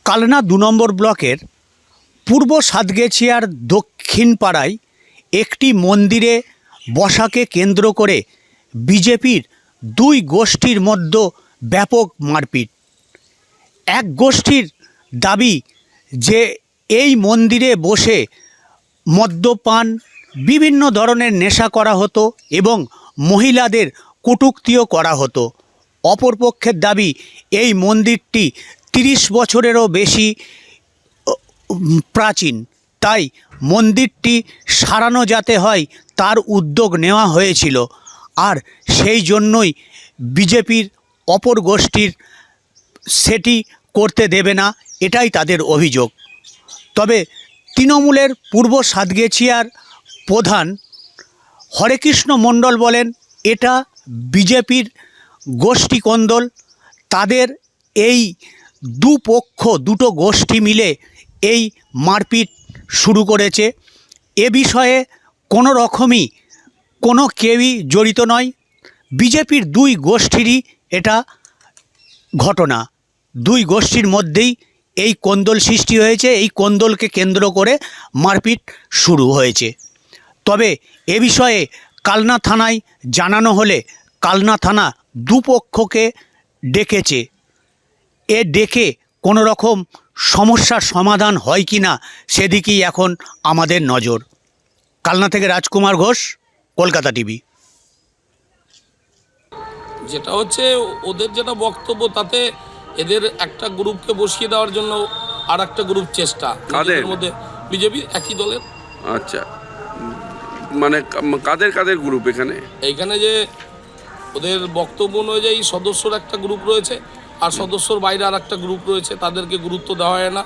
কালনা ২ নম্বর ব্লকের পূর্ব সাতগেছিয়ার দক্ষিণ পাড়ায় একটি মন্দিরে বসাকে কেন্দ্র করে বিজেপির দুই গোষ্ঠীর মধ্যে ব্যাপক মারপিট। এক গোষ্ঠীর দাবি যে এই মন্দিরে বসে মদ্যপান, বিভিন্ন ধরনের নেশা করা হতো এবং মহিলাদের কটূক্তিও করা হতো। অপরপক্ষের দাবি এই মন্দিরটি ৩০ বছরেরও বেশি প্রাচীন, তাই মন্দিরটি সারানো যাতে হয় তার উদ্যোগ নেওয়া হয়েছিল, আর সেই জন্যই বিজেপির অপর গোষ্ঠীর সেটি করতে দেবে না, এটাই তাদের অভিযোগ। তবে তৃণমূলের পূর্ব সাতগেছিয়ার প্রধান হরেকৃষ্ণ মণ্ডল বলেন এটা বিজেপির গোষ্ঠী কোন্দল, তাদের এই দুটো গোষ্ঠী মিলে এই মারপিট শুরু করেছে। এ বিষয়ে কোনো রকমই কেউই জড়িত নয়, বিজেপির দুই গোষ্ঠীরই এটা ঘটনা। দুই গোষ্ঠীর মধ্যেই এই কোন্দল সৃষ্টি হয়েছে, এই কোন্দলকে কেন্দ্র করে মারপিট শুরু হয়েছে। তবে এ বিষয়ে কালনা থানায় জানানো হলে কালনা থানা দুপক্ষকে ডেকেছে। ডেকে কোনো রকম সমস্যার সমাধান হয় কি না সেদিকেই এখন আমাদের নজর। কালনা থেকে রাজকুমার ঘোষ, কলকাতা টিভি। যেটা হচ্ছে ওদের যেটা বক্তব্য, তাতে এদের একটা গ্রুপকে বসিয়ে দেওয়ার জন্য আর একটা গ্রুপ চেষ্টা, তাদের মধ্যে বিজেপি একই দলের। আচ্ছা, মানে কাদের কাদের গ্রুপ এইখানে যে ওদের বক্তব্য অনুযায়ী সদস্যর একটা গ্রুপ রয়েছে, আর সদস্যর বাইরে আর একটা গ্রুপ রয়েছে, তাদেরকে গুরুত্ব দেওয়া হয় না।